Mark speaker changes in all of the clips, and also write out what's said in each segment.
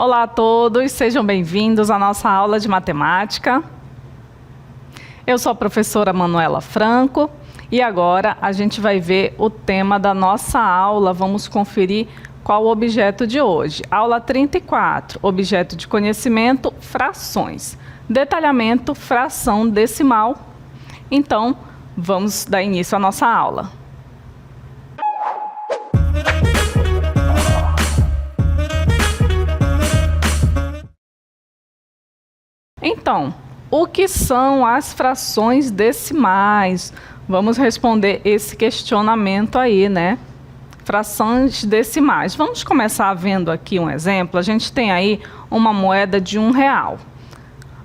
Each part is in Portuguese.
Speaker 1: Olá a todos, sejam bem-vindos à nossa aula de matemática. Eu sou a professora Manuela Franco e agora a gente vai ver o tema da nossa aula. Vamos conferir qual o objeto de hoje. Aula 34, objeto de conhecimento, frações. Detalhamento, fração decimal. Então, vamos dar início à nossa aula. Então, o que são as frações decimais? Vamos responder esse questionamento aí, né? Frações decimais. Vamos começar vendo aqui um exemplo. A gente tem aí uma moeda de R$1.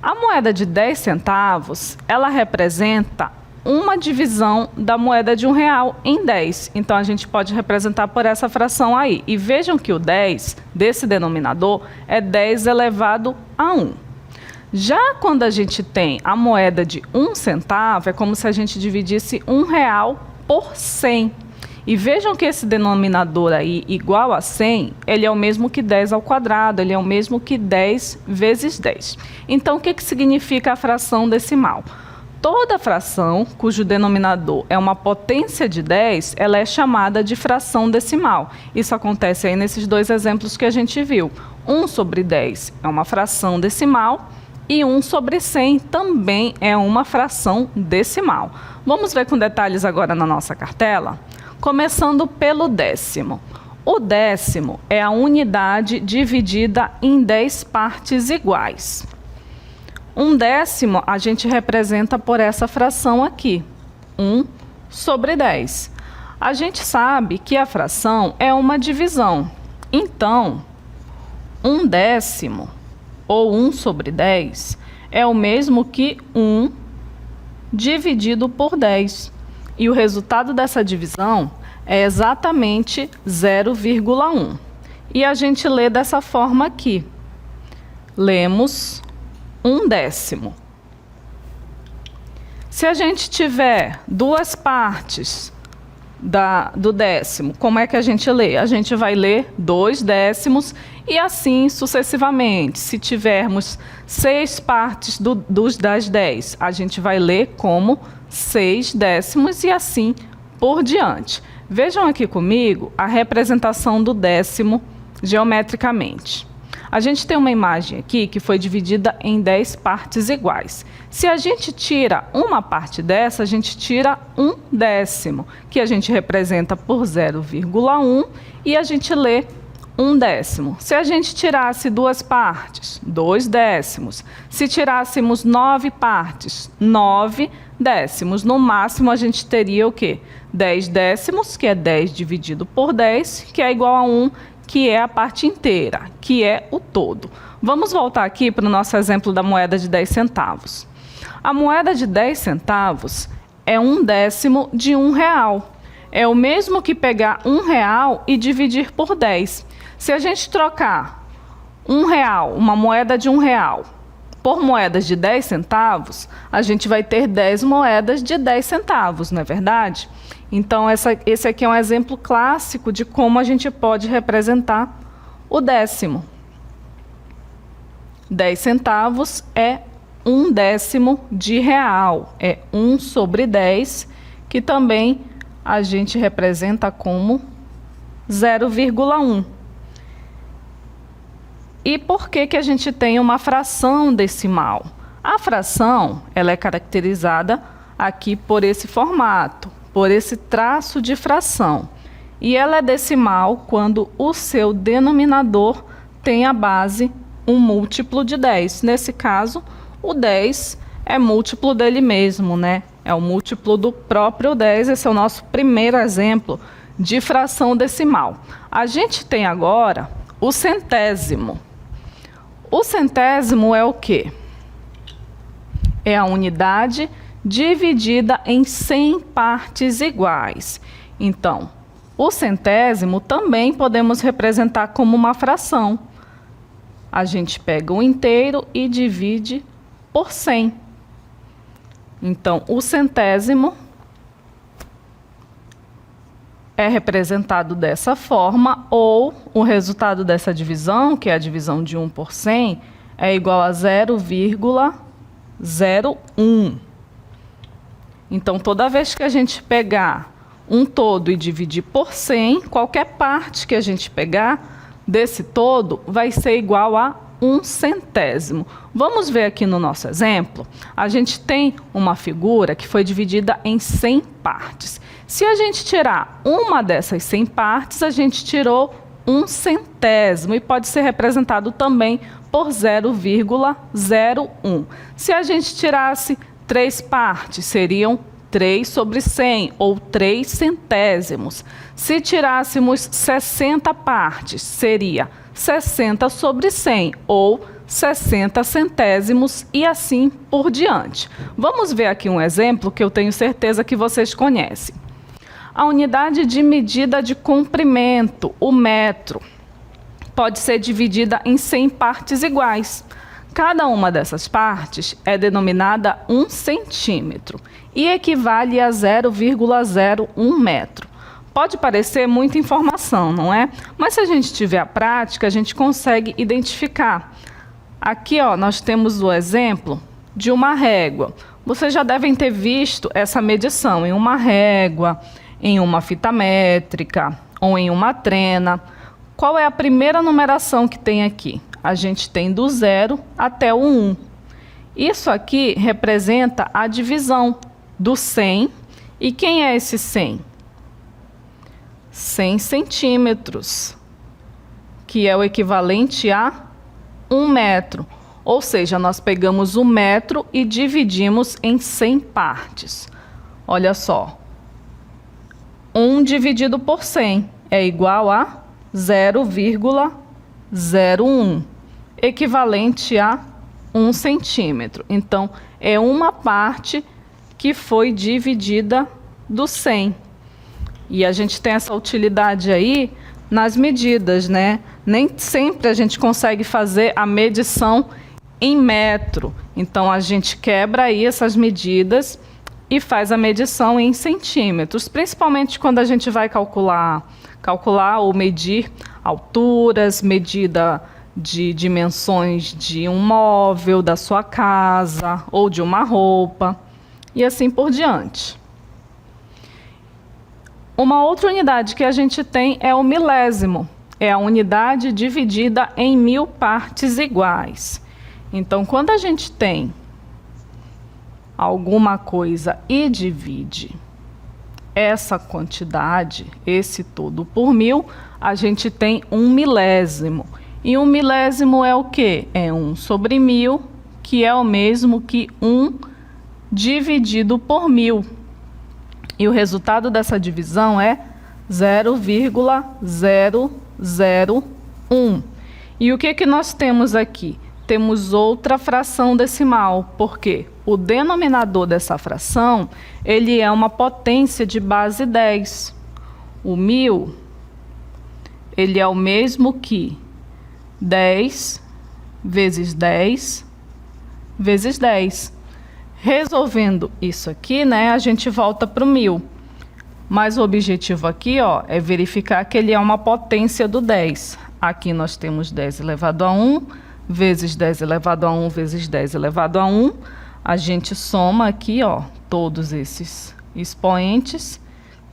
Speaker 1: A moeda de 10 centavos, ela representa uma divisão da moeda de R$1 em 10. Então, a gente pode representar por essa fração aí. E vejam que o 10 desse denominador é 10 elevado a 1. Já quando a gente tem a moeda de 1 centavo, é como se a gente dividisse R$1 por 100. E vejam que esse denominador aí, igual a 100, ele é o mesmo que 10 ao quadrado, ele é o mesmo que 10 vezes 10. Então, o que significa a fração decimal? Toda fração cujo denominador é uma potência de 10, ela é chamada de fração decimal. Isso acontece aí nesses dois exemplos que a gente viu. 1 sobre 10 é uma fração decimal, e 1 sobre 100 também é uma fração decimal. Vamos ver com detalhes agora na nossa cartela? Começando pelo décimo. O décimo é a unidade dividida em 10 partes iguais. Um décimo a gente representa por essa fração aqui, 1 sobre 10. A gente sabe que a fração é uma divisão. Então, 1/10 ou 1 sobre 10 é o mesmo que 1 dividido por 10. E o resultado dessa divisão é exatamente 0,1. E a gente lê dessa forma aqui. Lemos 1/10. Se a gente tiver duas partes do décimo, como é que a gente lê? A gente vai ler 2 décimos e assim sucessivamente. Se tivermos 6 partes das 10, a gente vai ler como 6 décimos e assim por diante. Vejam aqui comigo a representação do décimo geometricamente. A gente tem uma imagem aqui que foi dividida em 10 partes iguais. Se a gente tira uma parte dessa, a gente tira 1/10, que a gente representa por 0,1 e a gente lê 1/10. Se a gente tirasse duas partes, 2 décimos. Se tirássemos 9 partes, 9 décimos. No máximo, a gente teria o quê? 10 décimos, que é 10 dividido por 10, que é igual a 1, que é a parte inteira, que é o todo. Vamos voltar aqui para o nosso exemplo da moeda de 10 centavos. A moeda de 10 centavos é 1/10 de R$1. É o mesmo que pegar R$1 e dividir por 10. Se a gente trocar R$1, uma moeda de R$1, por moedas de 10 centavos, a gente vai ter 10 moedas de 10 centavos, não é verdade? Então, esse aqui é um exemplo clássico de como a gente pode representar o décimo. 10 centavos é 1/10 de real, é 1 sobre 10, que também a gente representa como 0,1. E por que a gente tem uma fração decimal? A fração, ela é caracterizada aqui por esse formato, por esse traço de fração. E ela é decimal quando o seu denominador tem a base um múltiplo de 10. Nesse caso, o 10 é múltiplo dele mesmo, né? É o múltiplo do próprio 10. Esse é o nosso primeiro exemplo de fração decimal. A gente tem agora o centésimo. O centésimo é o quê? É a unidade dividida em 100 partes iguais. Então, o centésimo também podemos representar como uma fração. A gente pega o inteiro e divide por 100. Então, o centésimo é representado dessa forma, ou o resultado dessa divisão, que é a divisão de 1 por 100, é igual a 0,01. Então, toda vez que a gente pegar um todo e dividir por 100, qualquer parte que a gente pegar desse todo vai ser igual a 1/100. Vamos ver aqui no nosso exemplo. A gente tem uma figura que foi dividida em 100 partes. Se a gente tirar uma dessas 100 partes, a gente tirou 1/100 e pode ser representado também por 0,01. Se a gente tirasse 3 partes, seriam 3 sobre 100, ou 3 centésimos. Se tirássemos 60 partes, seria 60 sobre 100, ou 60 centésimos, e assim por diante. Vamos ver aqui um exemplo que eu tenho certeza que vocês conhecem. A unidade de medida de comprimento, o metro, pode ser dividida em 100 partes iguais. Cada uma dessas partes é denominada 1 centímetro e equivale a 0,01 metro. Pode parecer muita informação, não é? Mas se a gente tiver a prática, a gente consegue identificar. Aqui, ó, nós temos o exemplo de uma régua. Vocês já devem ter visto essa medição em uma régua, em uma fita métrica ou em uma trena. Qual é a primeira numeração que tem aqui? A gente tem do 0 até o 1. Isso aqui representa a divisão do 100. E quem é esse 100? 100 centímetros, que é o equivalente a 1 metro. Ou seja, nós pegamos o metro e dividimos em 100 partes. Olha só. 1 dividido por 100 é igual a 0,01, equivalente a 1 centímetro. Então, é uma parte que foi dividida do 100. E a gente tem essa utilidade aí nas medidas, né? Nem sempre a gente consegue fazer a medição em metro. Então, a gente quebra aí essas medidas e faz a medição em centímetros, principalmente quando a gente vai calcular ou medir alturas, medida de dimensões de um móvel, da sua casa ou de uma roupa e assim por diante. Uma outra unidade que a gente tem é o milésimo. É a unidade dividida em 1000 partes iguais. Então, quando a gente tem alguma coisa e divide essa quantidade, esse todo por 1000, a gente tem 1 milésimo. E 1 milésimo é o quê? É 1 sobre 1000, que é o mesmo que 1 dividido por 1000. E o resultado dessa divisão é 0,001. E o que nós temos aqui? Temos outra fração decimal, porque o denominador dessa fração, ele é uma potência de base 10. O 1000, ele é o mesmo que 10 vezes 10 vezes 10. Resolvendo isso aqui, né, a gente volta para o 1000. Mas o objetivo aqui, ó, é verificar que ele é uma potência do 10. Aqui nós temos 10 elevado a 1, vezes 10 elevado a 1, vezes 10 elevado a 1. A gente soma aqui, ó, todos esses expoentes.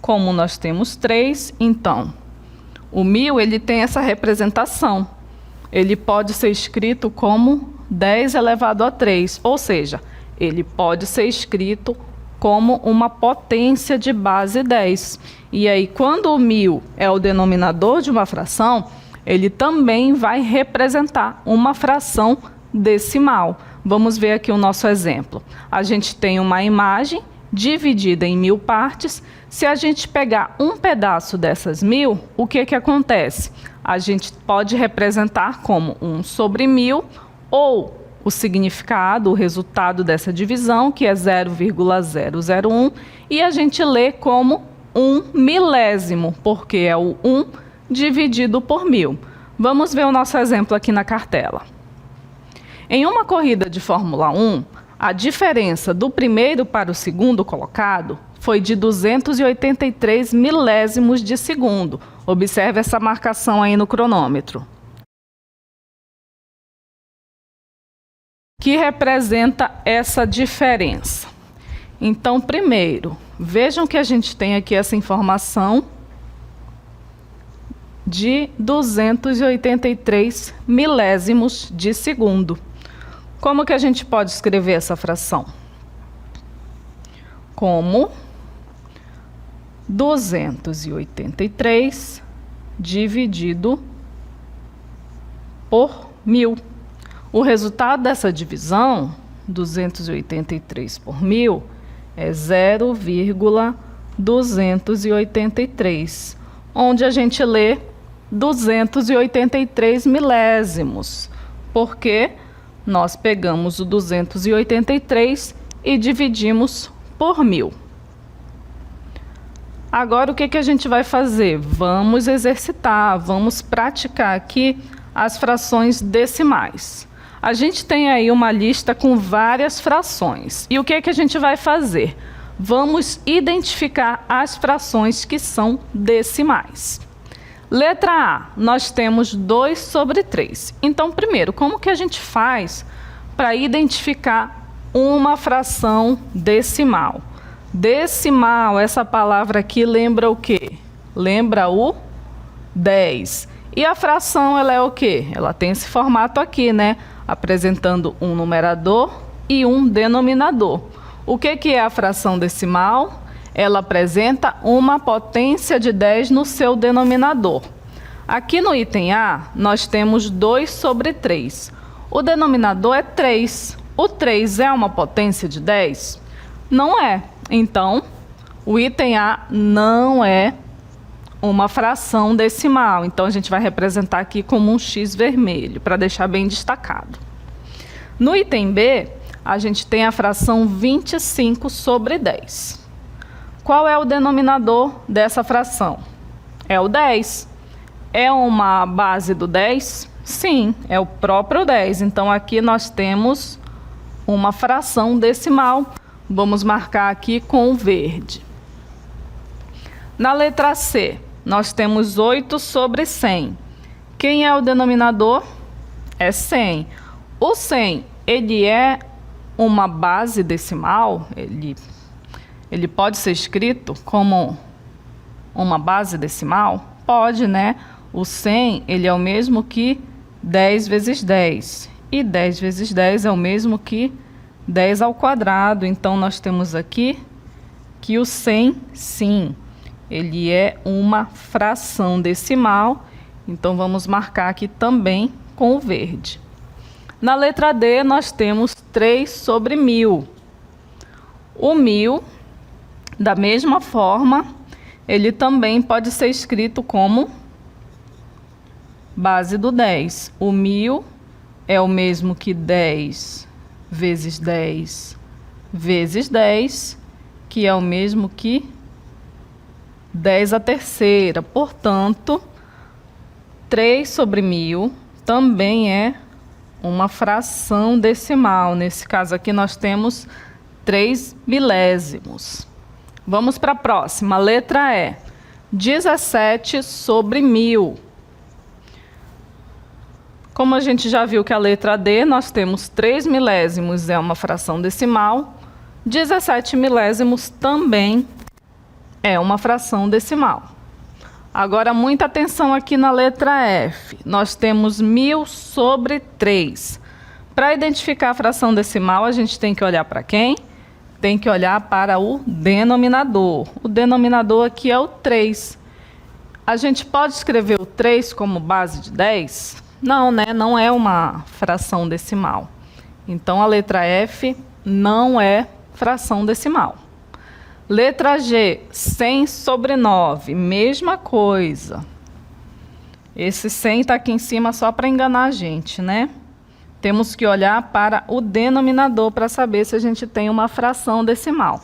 Speaker 1: Como nós temos 3, então, o 1000, ele tem essa representação. Ele pode ser escrito como 10 elevado a 3, ou seja, ele pode ser escrito como uma potência de base 10. E aí, quando o 1000 é o denominador de uma fração, ele também vai representar uma fração decimal. Vamos ver aqui o nosso exemplo. A gente tem uma imagem dividida em 1000 partes. Se a gente pegar um pedaço dessas 1000, o que acontece? A gente pode representar como 1 sobre 1000, ou o significado, o resultado dessa divisão, que é 0,001, e a gente lê como 1 milésimo, porque é o 1 dividido por 1000. Vamos ver o nosso exemplo aqui na cartela. Em uma corrida de Fórmula 1, a diferença do primeiro para o segundo colocado foi de 283 milésimos de segundo. Observe essa marcação aí no cronômetro, que representa essa diferença. Então, primeiro, vejam que a gente tem aqui essa informação de 283 milésimos de segundo. Como que a gente pode escrever essa fração? Como 283 dividido por 1000. O resultado dessa divisão, 283 por 1000, é 0,283, onde a gente lê 283 milésimos, porque nós pegamos o 283 e dividimos por 1000. Agora, o que a gente vai fazer? Vamos exercitar, vamos praticar aqui as frações decimais. A gente tem aí uma lista com várias frações. E o que a gente vai fazer? Vamos identificar as frações que são decimais. Letra A, nós temos 2 sobre 3. Então, primeiro, como que a gente faz para identificar uma fração decimal? Decimal, essa palavra aqui lembra o quê? Lembra o 10. E a fração, ela é o quê? Ela tem esse formato aqui, né? Apresentando um numerador e um denominador. O que é a fração decimal? Ela apresenta uma potência de 10 no seu denominador. Aqui no item A, nós temos 2 sobre 3. O denominador é 3. O 3 é uma potência de 10? Não é. Então, o item A não é uma fração decimal. Então, a gente vai representar aqui como um X vermelho, para deixar bem destacado. No item B, a gente tem a fração 25 sobre 10. Qual é o denominador dessa fração? É o 10. É uma base do 10? Sim, é o próprio 10. Então, aqui nós temos uma fração decimal. Vamos marcar aqui com o verde. Na letra C, nós temos 8 sobre 100. Quem é o denominador? É 100. O 100, ele é uma base decimal? Ele pode ser escrito como uma base decimal? Pode, né? O 100, ele é o mesmo que 10 vezes 10. E 10 vezes 10 é o mesmo que 10 ao quadrado. Então, nós temos aqui que o 100, sim, ele é uma fração decimal. Então, vamos marcar aqui também com o verde. Na letra D, nós temos 3 sobre 1000. O 1000, da mesma forma, ele também pode ser escrito como base do 10. O 1000 é o mesmo que 10 vezes 10 vezes 10, que é o mesmo que 10 à terceira. Portanto, 3 sobre 1000 também é uma fração decimal. Nesse caso aqui, nós temos 3 milésimos. Vamos para a próxima. Letra E. 17 sobre 1000. Como a gente já viu que a letra D, nós temos 3 milésimos, é uma fração decimal. 17 milésimos também é uma fração decimal. Agora, muita atenção aqui na letra F. Nós temos 1000 sobre 3. Para identificar a fração decimal, a gente tem que olhar para quem? Tem que olhar para o denominador. O denominador aqui é o 3. A gente pode escrever o 3 como base de 10? Não, né? Não é uma fração decimal. Então, a letra F não é fração decimal. Letra G, 100 sobre 9, mesma coisa. Esse 100 está aqui em cima só para enganar a gente, né? Temos que olhar para o denominador para saber se a gente tem uma fração decimal.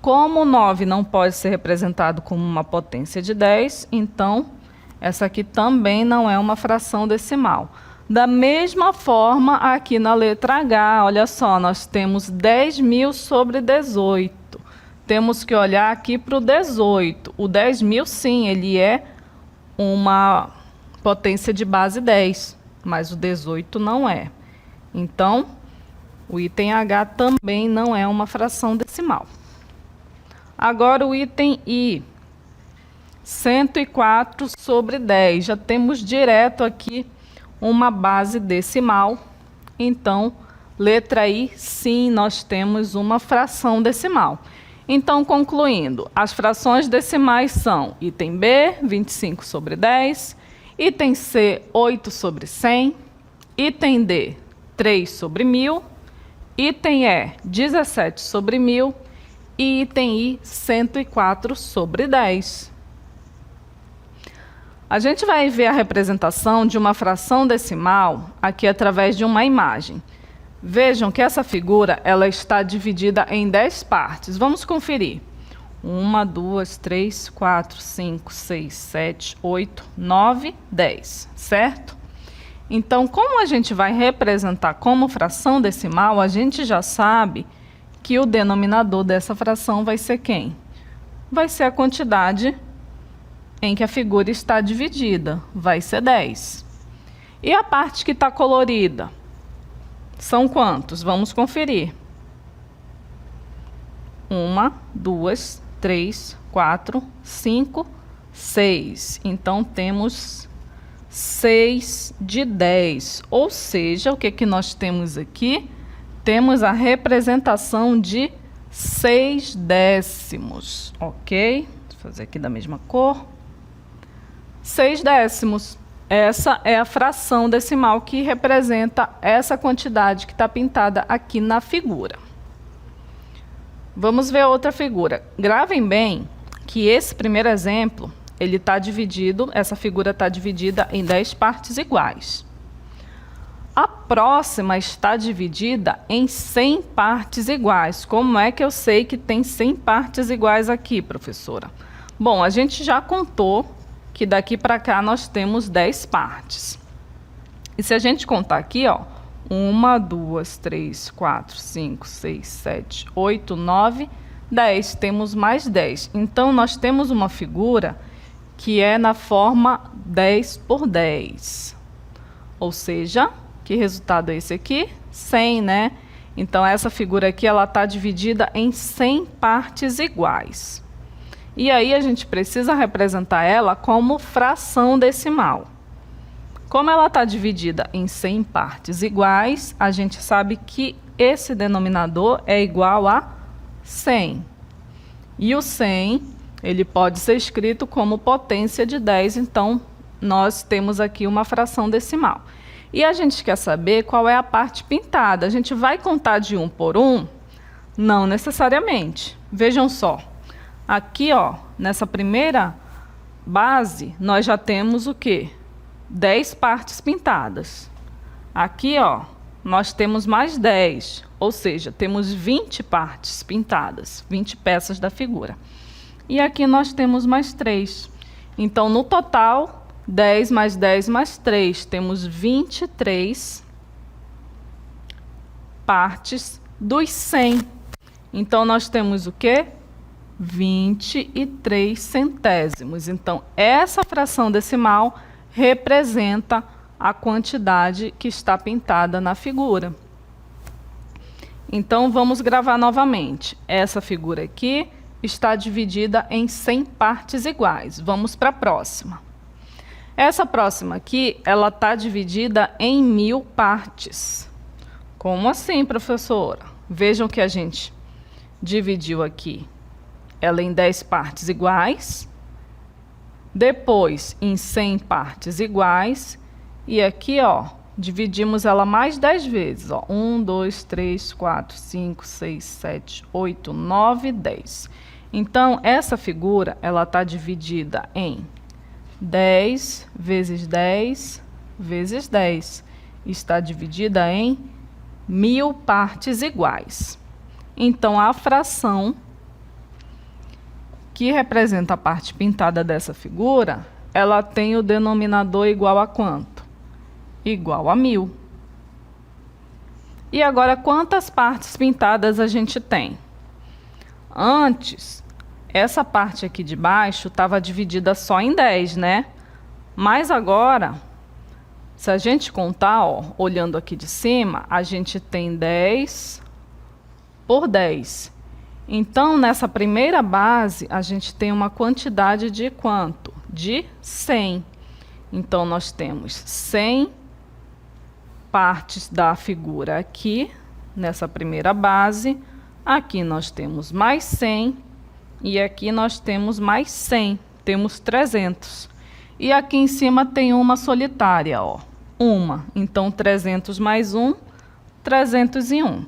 Speaker 1: Como o 9 não pode ser representado como uma potência de 10, então essa aqui também não é uma fração decimal. Da mesma forma, aqui na letra H, olha só, nós temos 10.000 sobre 18. temos que olhar aqui para o 18. O 10.000, sim, ele é uma potência de base 10, mas o 18 não é. Então, o item H também não é uma fração decimal. Agora, o item I, 104 sobre 10. Já temos direto aqui uma base decimal. Então, letra I, sim, nós temos uma fração decimal. Então, concluindo, as frações decimais são item B, 25 sobre 10, item C, 8 sobre 100, item D, 3 sobre 1000, item E, 17 sobre 1000 e item I, 104 sobre 10. A gente vai ver a representação de uma fração decimal aqui através de uma imagem. Vejam que essa figura ela está dividida em 10 partes. Vamos conferir. 1, 2, 3, 4, 5, 6, 7, 8, 9, 10, certo? Então, como a gente vai representar como fração decimal, a gente já sabe que o denominador dessa fração vai ser quem? Vai ser a quantidade em que a figura está dividida, vai ser 10. E a parte que está colorida? São quantos? Vamos conferir. 1, 2, 3, 4, 5, 6. Então, temos 6 de 10. Ou seja, o que nós temos aqui? Temos a representação de 6 décimos. Ok? Vou fazer aqui da mesma cor. 6 décimos. Essa é a fração decimal que representa essa quantidade que está pintada aqui na figura. Vamos ver outra figura. Gravem bem que esse primeiro exemplo, ele está dividido, essa figura está dividida em 10 partes iguais. A próxima está dividida em 100 partes iguais. Como é que eu sei que tem 100 partes iguais aqui, professora? Bom, a gente já contou que daqui para cá nós temos 10 partes. E se a gente contar aqui, ó, 1, 2, 3, 4, 5, 6, 7, 8, 9, 10. Temos mais 10. Então, nós temos uma figura que é na forma 10 por 10. Ou seja, que resultado é esse aqui? 100, né? Então, essa figura aqui ela está dividida em 100 partes iguais. E aí a gente precisa representar ela como fração decimal. Como ela está dividida em 100 partes iguais, a gente sabe que esse denominador é igual a 100. E o 100, ele pode ser escrito como potência de 10, então nós temos aqui uma fração decimal. E a gente quer saber qual é a parte pintada. A gente vai contar de 1 por 1? Não necessariamente. Vejam só. Aqui, ó, nessa primeira base, nós já temos o quê? 10 partes pintadas. Aqui, ó, nós temos mais 10, ou seja, temos 20 partes pintadas, 20 peças da figura. E aqui nós temos mais 3. Então, no total, 10 mais 10 mais 3, temos 23 partes dos 100. Então, nós temos o quê? 23 centésimos. Então, essa fração decimal representa a quantidade que está pintada na figura. Então, vamos gravar novamente. Essa figura aqui está dividida em 100 partes iguais. Vamos para a próxima. Essa próxima aqui, ela está dividida em 1000 partes. Como assim, professora? Vejam que a gente dividiu aqui ela em 10 partes iguais, depois em 100 partes iguais, e aqui, ó, dividimos ela mais 10 vezes, ó, 1, 2, 3, 4, 5, 6, 7, 8, 9, 10. Então, essa figura, ela está dividida em 10 vezes 10 vezes 10. Está dividida em 1000 partes iguais. Então, a fração que representa a parte pintada dessa figura, ela tem o denominador igual a quanto? Igual a 1000. E agora, quantas partes pintadas a gente tem? Antes, essa parte aqui de baixo estava dividida só em 10, né? Mas agora, se a gente contar, ó, olhando aqui de cima, a gente tem 10 por 10. Então, nessa primeira base, a gente tem uma quantidade de quanto? De 100. Então, nós temos 100 partes da figura aqui, nessa primeira base. Aqui nós temos mais 100 e aqui nós temos mais 100, temos 300. E aqui em cima tem uma solitária, ó, uma. Então 300 mais 1, 301.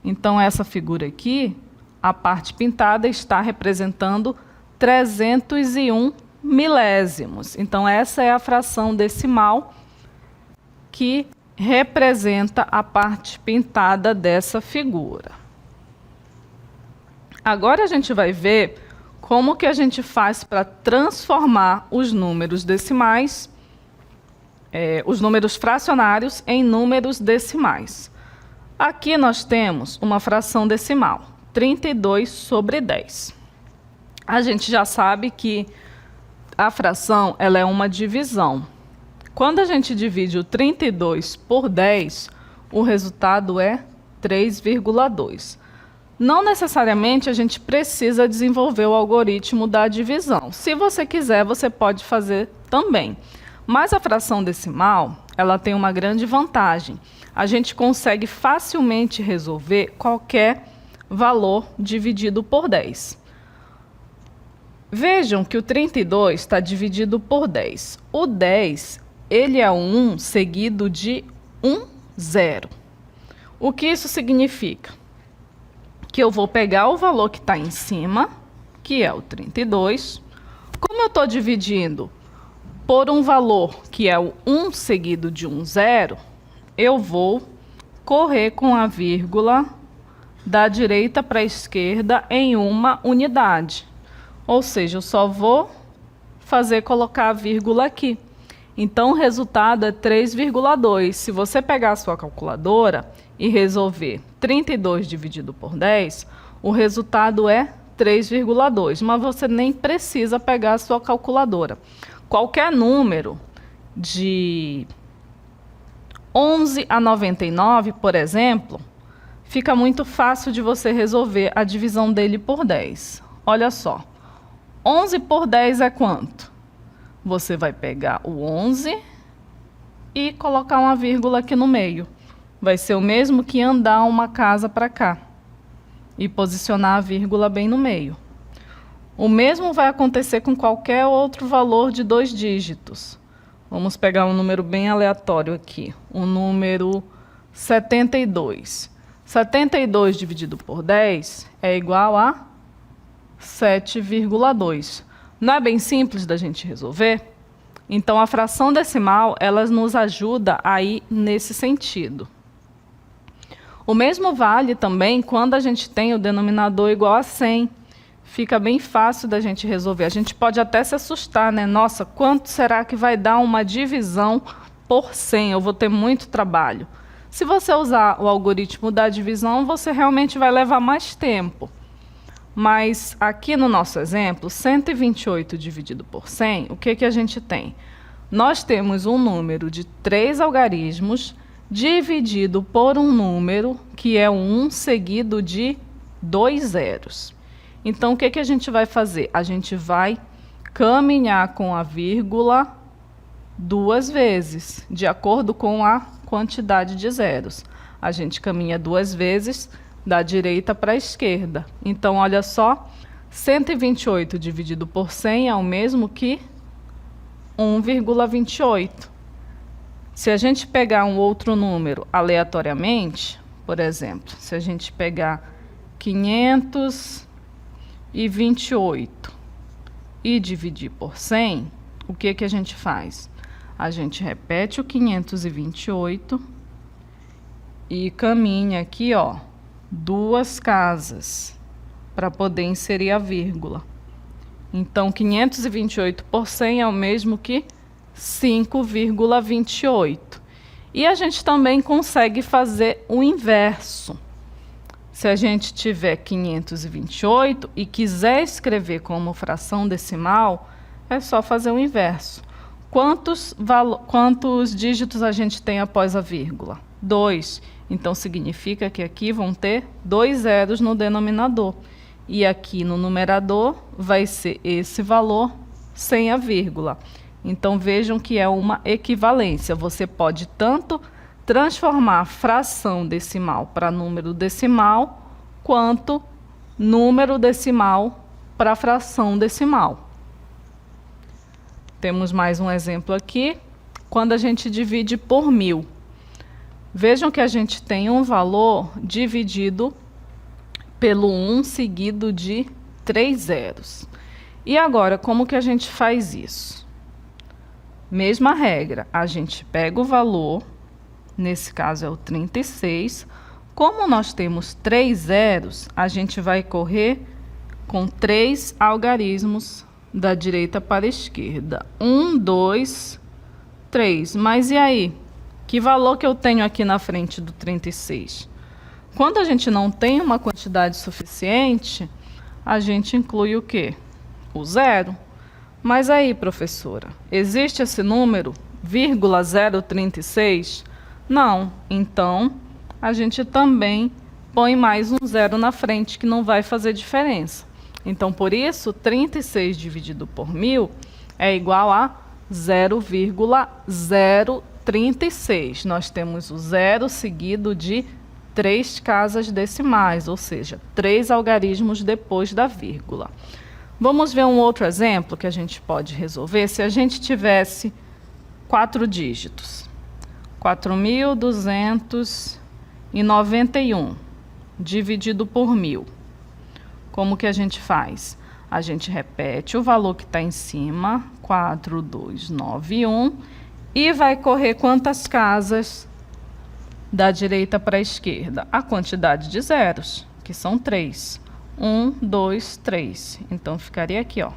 Speaker 1: Então essa figura aqui, a parte pintada está representando 301 milésimos. Então essa é a fração decimal que representa a parte pintada dessa figura. Agora a gente vai ver como que a gente faz para transformar os números decimais, os números fracionários em números decimais. Aqui nós temos uma fração decimal, 32 sobre 10. A gente já sabe que a fração ela é uma divisão. Quando a gente divide o 32 por 10, o resultado é 3,2. Não necessariamente a gente precisa desenvolver o algoritmo da divisão. Se você quiser, você pode fazer também. Mas a fração decimal, ela tem uma grande vantagem. A gente consegue facilmente resolver qualquer valor dividido por 10. Vejam que o 32 está dividido por 10. O 10, ele é um 1 seguido de um 0. O que isso significa? Que eu vou pegar o valor que está em cima, que é o 32. Como eu estou dividindo por um valor que é o 1 seguido de um 0, eu vou correr com a vírgula da direita para a esquerda em uma unidade. Ou seja, eu só vou colocar a vírgula aqui. Então, o resultado é 3,2. Se você pegar a sua calculadora e resolver 32 dividido por 10, o resultado é 3,2. Mas você nem precisa pegar a sua calculadora. Qualquer número de 11 a 99, por exemplo, fica muito fácil de você resolver a divisão dele por 10. Olha só, 11 por 10 é quanto? Você vai pegar o 11 e colocar uma vírgula aqui no meio. Vai ser o mesmo que andar uma casa para cá e posicionar a vírgula bem no meio. O mesmo vai acontecer com qualquer outro valor de 2 dígitos. Vamos pegar um número bem aleatório aqui, o número 72. 72 dividido por 10 é igual a 7,2. Não é bem simples da gente resolver? Então, a fração decimal, ela nos ajuda a ir nesse sentido. O mesmo vale também quando a gente tem o denominador igual a 100. Fica bem fácil da gente resolver. A gente pode até se assustar, né? Nossa, quanto será que vai dar uma divisão por 100? Eu vou ter muito trabalho. Se você usar o algoritmo da divisão, você realmente vai levar mais tempo. Mas aqui no nosso exemplo, 128 dividido por 100, o que a gente tem? Nós temos um número de 3 algarismos dividido por um número que é um 1 seguido de 2 zeros. Então, o que a gente vai fazer? A gente vai caminhar com a vírgula 2 vezes, de acordo com a quantidade de zeros. A gente caminha 2 vezes da direita para a esquerda. Então, olha só, 128 dividido por 100 é o mesmo que 1,28. Se a gente pegar um outro número aleatoriamente, por exemplo, se a gente pegar 528 e dividir por 100, o que a gente faz? A gente repete o 528 e caminha aqui, ó, 2 casas para poder inserir a vírgula. Então, 528 por 100 é o mesmo que 5,28. E a gente também consegue fazer o inverso. Se a gente tiver 528 e quiser escrever como fração decimal, é só fazer o inverso. Quantos dígitos a gente tem após a vírgula? 2. Então, significa que aqui vão ter 2 zeros no denominador. E aqui no numerador vai ser esse valor sem a vírgula. Então, vejam que é uma equivalência. Você pode tanto transformar fração decimal para número decimal, quanto número decimal para fração decimal. Temos mais um exemplo aqui, quando a gente divide por 1000. Vejam que a gente tem um valor dividido pelo 1 seguido de 3 zeros. E agora, como que a gente faz isso? Mesma regra, a gente pega o valor, nesse caso é o 36. Como nós temos 3 zeros, a gente vai correr com 3 algarismos da direita para a esquerda. 1, 2, 3. Mas e aí? Que valor que eu tenho aqui na frente do 36? Quando a gente não tem uma quantidade suficiente, a gente inclui o quê? O zero. Mas aí, professora, existe esse número, 036? Não. Então, a gente também põe mais um zero na frente, que não vai fazer diferença. Então, por isso, 36 dividido por 1000 é igual a 0,036. Nós temos o zero seguido de 3 casas decimais, ou seja, 3 algarismos depois da vírgula. Vamos ver um outro exemplo que a gente pode resolver se a gente tivesse 4 dígitos. 4.291 dividido por 1000. Como que a gente faz? A gente repete o valor que está em cima, 4.291, e vai correr quantas casas da direita para a esquerda? A quantidade de zeros, que são 3. 1, 2, 3. Então, ficaria aqui, ó,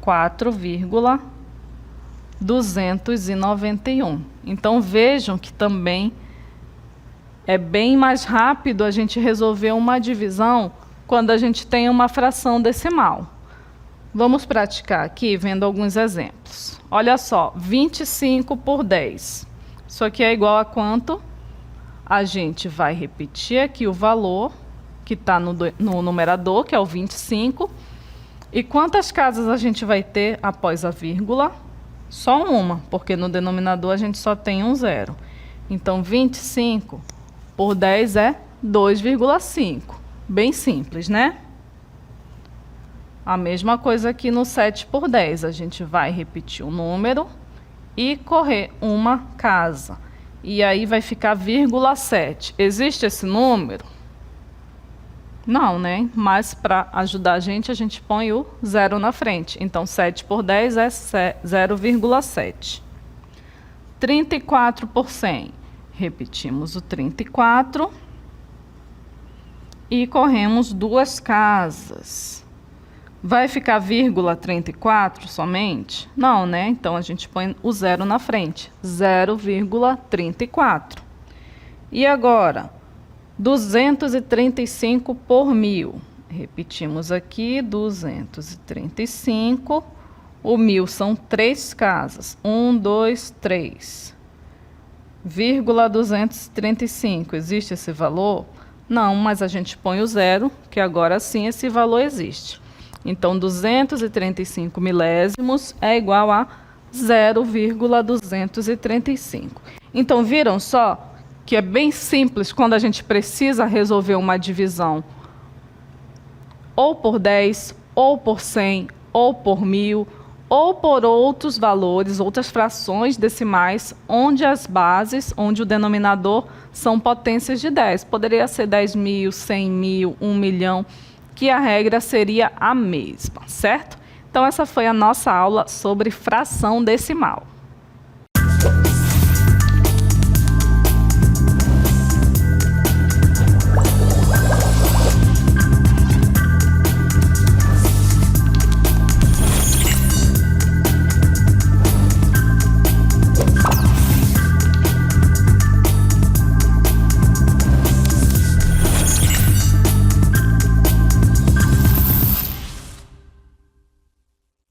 Speaker 1: 4,291. Então, vejam que também é bem mais rápido a gente resolver uma divisão quando a gente tem uma fração decimal. Vamos praticar aqui vendo alguns exemplos. Olha só, 25 por 10. Isso aqui é igual a quanto? A gente vai repetir aqui o valor que está no numerador, que é o 25. E quantas casas a gente vai ter após a vírgula? Só uma, porque no denominador a gente só tem um zero. Então, 25 por 10 é 2,5. Bem simples, né? A mesma coisa aqui no 7 por 10. A gente vai repetir o número e correr uma casa. E aí vai ficar 0,7. Existe esse número? Não, né? Mas para ajudar a gente põe o zero na frente. Então, 7 por 10 é 0,7. 34 por 100. Repetimos o 34 e corremos duas casas. Vai ficar 0,34 somente? Não, né? Então, a gente põe o zero na frente. 0,34. E agora, 235 por 1000. Repetimos aqui, 235. O 1000 são 3 casas. 1, 2, 3. 235. Existe esse valor? Não, mas a gente põe o zero, que agora sim esse valor existe. Então, 235 milésimos é igual a 0,235. Então, viram só que é bem simples quando a gente precisa resolver uma divisão ou por 10, ou por 100, ou por 1000, ou por outros valores, outras frações decimais, onde as bases, onde o denominador são potências de 10. Poderia ser 10.000, 100.000, 1 milhão, que a regra seria a mesma, certo? Então, essa foi a nossa aula sobre fração decimal.